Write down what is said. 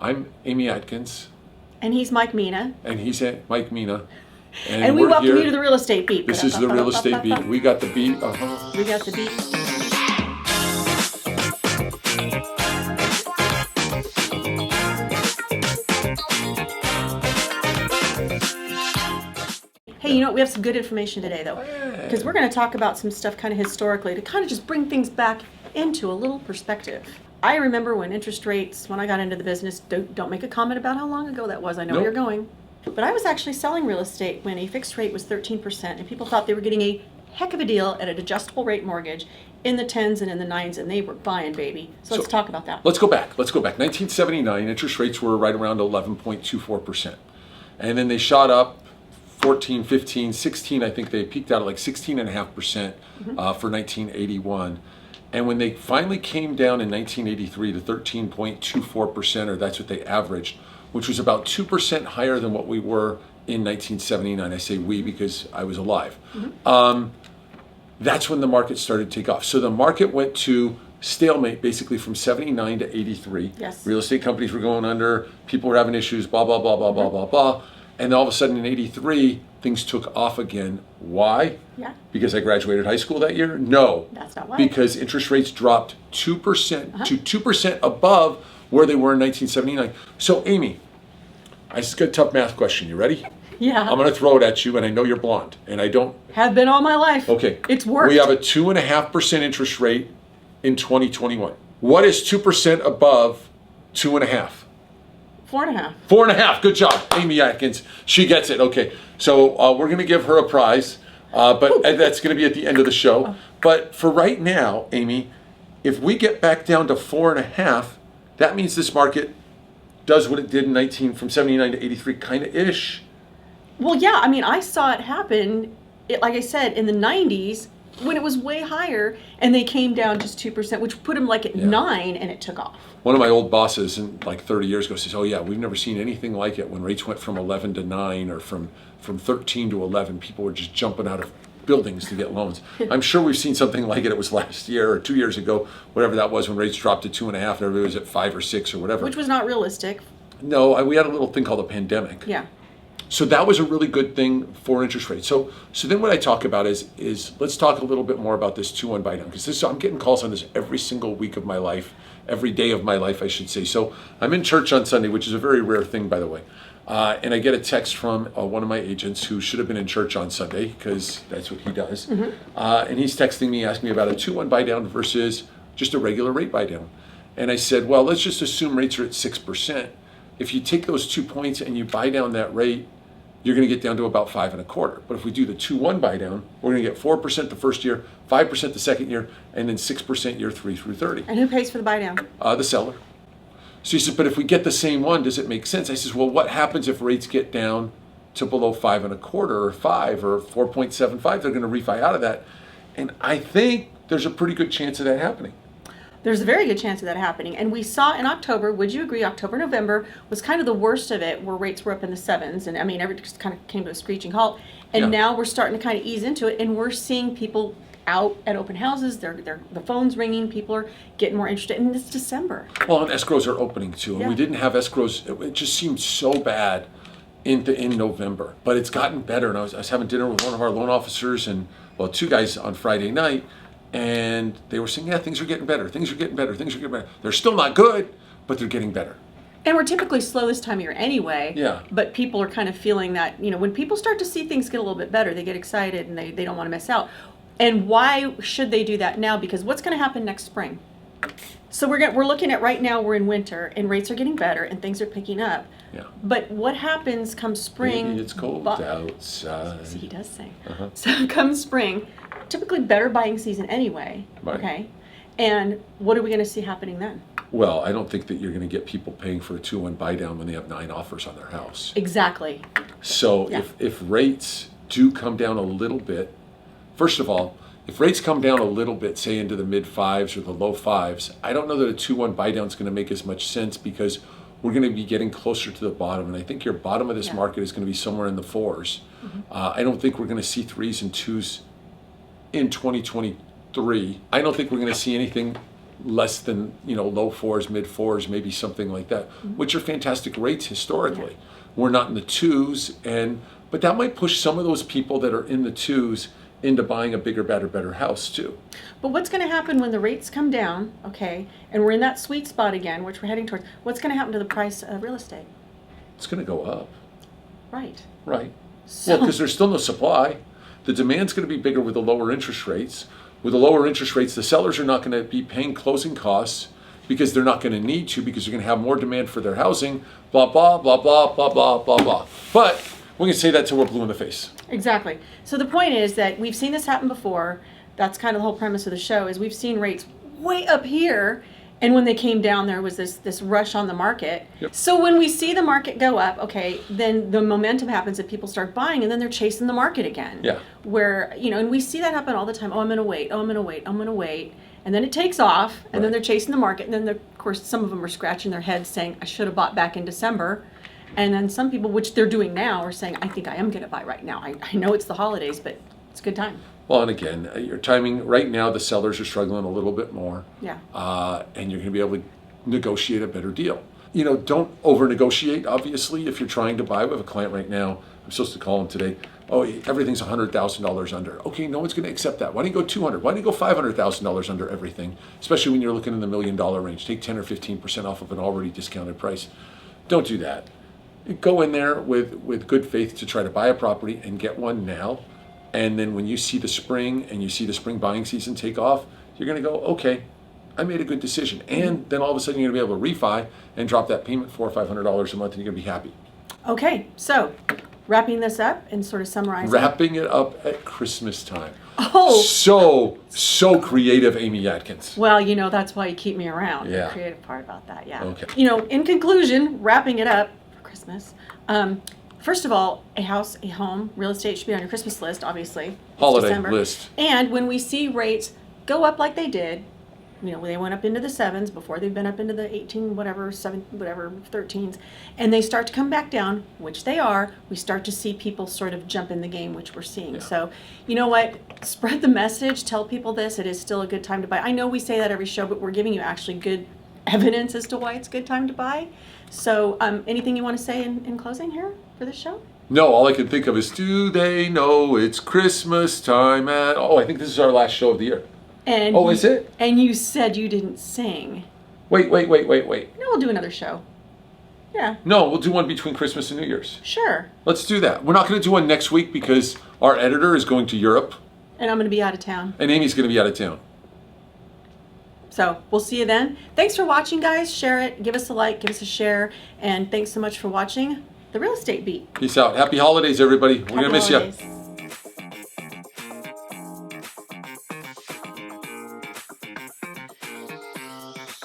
I'm Amy Atkins. And he's Mike Meena. And he's Mike Meena. And we welcome you to the Real Estate Beat. This is the Real Estate Beat. We got the beat. We got the beat. Hey, you know what? We have some good information today, though. Because we're going to talk about some stuff kind of historically to kind of just bring things back into a little perspective. I remember when interest rates, when I got into the business, don't make a comment about how long ago that was. I know where you're going. But I was actually selling real estate when a fixed rate was 13%, and people thought they were getting a heck of a deal at an adjustable rate mortgage in the 10s and in the 9s, and they were buying, baby. So let's talk about that. Let's go back. 1979, interest rates were right around 11.24%. And then they shot up 14, 15, 16, I think they peaked out at like 16.5% for 1981. And when they finally came down in 1983 to 13.24%, or that's what they averaged, which was about 2% higher than what we were in 1979. I say we because I was alive. That's when the market started to take off. So the market went to stalemate basically from 79 to 83. Yes. Real estate companies were going under, people were having issues, blah, blah, blah, blah, blah, blah, blah. And all of a sudden in 83, things took off again. Why? Yeah. Because I graduated high school that year? No. That's not why. Because interest rates dropped 2% to 2% above where they were in 1979. So Amy, I just got a tough math question. You ready? Yeah. I'm going to throw it at you, and I know you're blonde, and I don't. Have been all my life. Okay. It's worked. We have a 2.5% interest rate in 2021. What is 2% above 2.5? 4.5. 4.5. Good job, Amy Atkins. She gets it. Okay. So we're going to give her a prize, but that's going to be at the end of the show. But for right now, Amy, if we get back down to 4.5, that means this market does what it did in from 79 to 83, kind of ish. Well, yeah. I mean, I saw it happen, like I said, in the 90s when it was way higher, and they came down just 2%, which put them like at 9, and it took off. One of my old bosses, like 30 years ago, says, "Oh yeah, we've never seen anything like it when rates went from 11 to 9 or from 13 to 11. People were just jumping out of buildings to get loans." I'm sure we've seen something like it. It was last year or 2 years ago, whatever that was, when rates dropped to 2.5 and everybody was at 5 or 6 or whatever. Which was not realistic. No, we had a little thing called a pandemic. Yeah. So that was a really good thing for interest rates. So then what I talk about is let's talk a little bit more about this 2-1 buy down, because I'm getting calls on this every single week of my life, every day of my life, I should say. So I'm in church on Sunday, which is a very rare thing, by the way. And I get a text from one of my agents who should have been in church on Sunday, because that's what he does. And he's texting me, asking me about a 2-1 buy down versus just a regular rate buy down. And I said, well, let's just assume rates are at 6%. If you take those 2 points and you buy down that rate, you're going to get down to about 5.25. But if we do the 2-1 buy down, we're going to get 4% the first year, 5% the second year, and then 6% year 3 through 30. And who pays for the buy down? The seller. So he says, but if we get the same one, does it make sense? I says, well, what happens if rates get down to below 5.25 or 5 or 4.75? They're going to refi out of that. And I think there's a pretty good chance of that happening. There's a very good chance of that happening. And we saw in October, would you agree, October, November was kind of the worst of it, where rates were up in the 7s. And I mean, everything just kind of came to a screeching halt. And now we're starting to kind of ease into it. And we're seeing people out at open houses. The phone's ringing. People are getting more interested. And it's December. Well, and escrows are opening too. And we didn't have escrows. It just seemed so bad in November. But it's gotten better. And I was having dinner with one of our loan officers and, well, 2 guys on Friday night. And they were saying, yeah, things are getting better. Things are getting better. Things are getting better. They're still not good, but they're getting better. And we're typically slow this time of year anyway. Yeah. But people are kind of feeling that, when people start to see things get a little bit better, they get excited and they don't want to miss out. And why should they do that now? Because what's going to happen next spring? So we're looking at right now, we're in winter and rates are getting better and things are picking up. Yeah. But what happens come spring? Maybe it's cold outside. See, he does sing. So come spring, typically better buying season anyway. Right. Okay. And what are we going to see happening then? Well, I don't think that you're going to get people paying for a 2-1 buy down when they have 9 offers on their house. Exactly. So if rates do come down a little bit, first of all, if rates come down a little bit, say into the mid 5s or the low 5s, I don't know that a 2-1 buy down is going to make as much sense, because we're going to be getting closer to the bottom. And I think your bottom of this market is going to be somewhere in the 4s. I don't think we're going to see 3s and 2s in 2023. I don't think we're going to see anything less than, low fours, mid fours, maybe something like that, which are fantastic rates historically. We're not in the twos, but that might push some of those people that are in the twos into buying a bigger, better house too. But what's going to happen when the rates come down, okay, and we're in that sweet spot again, which we're heading towards, what's going to happen to the price of real estate? It's going to go up. Right. Right. So, Well, because there's still no supply. The demand's going to be bigger with the lower interest rates. With the lower interest rates, the sellers are not going to be paying closing costs because they're not going to need to, because they're going to have more demand for their housing, blah, blah, blah, blah, blah, blah, blah, blah. But we can say that till we're blue in the face. exactly. So the point is that we've seen this happen before. That's kind of the whole premise of the show, is we've seen rates way up here, and when they came down, there was this rush on the market. Yep. So when we see the market go up, okay, then the momentum happens that people start buying, and then they're chasing the market again. Yeah. Where, and we see that happen all the time. Oh, I'm going to wait. Oh, I'm going to wait. I'm going to wait. And then it takes off, and then they're chasing the market, and then, of course, some of them are scratching their heads saying, I should have bought back in December. And then some people, which they're doing now, are saying, I think I am going to buy right now. I know it's the holidays, but it's a good time. Well, and again, your timing, right now, the sellers are struggling a little bit more. Yeah. And you're going to be able to negotiate a better deal. Don't over-negotiate, obviously, if you're trying to buy. We have a client right now. I'm supposed to call him today. Oh, everything's $100,000 under. Okay, no one's going to accept that. Why don't you go $200,000? Why don't you go $500,000 under everything? Especially when you're looking in the $1 million range. Take 10 or 15% off of an already discounted price. Don't do that. Go in there with good faith to try to buy a property and get one now. And then when you see the spring and you see the spring buying season take off, you're going to go, okay, I made a good decision. And then all of a sudden you're going to be able to refi and drop that payment $400 or $500 a month, and you're going to be happy. Okay, so wrapping this up and sort of summarizing. Wrapping it up at Christmas time. Oh. So creative, Amy Atkins. Well, that's why you keep me around. Yeah. The creative part about that, yeah. Okay. In conclusion, wrapping it up for Christmas, first of all, a house, a home, real estate should be on your Christmas list, obviously. It's Holiday December. list. And when we see rates go up like they did, they went up into the 7s before they've been up into the 18, whatever, 7, whatever, 13s, and they start to come back down, which they are, we start to see people sort of jump in the game, which we're seeing. Yeah. So, you know what? Spread the message, tell people this, it is still a good time to buy. I know we say that every show, but we're giving you actually good evidence as to why it's a good time to buy. So, anything you want to say in closing here for this show? No, all I can think of is, do they know it's Christmas time at... Oh, I think this is our last show of the year. And is it? And you said you didn't sing. Wait. No, we'll do another show. Yeah. No, we'll do one between Christmas and New Year's. Sure. Let's do that. We're not going to do one next week because our editor is going to Europe. And I'm going to be out of town. And Amy's going to be out of town. So we'll see you then. Thanks for watching, guys. Share it. Give us a like. Give us a share. And thanks so much for watching The Real Estate Beat. Peace out. Happy holidays, everybody. We're going to miss you.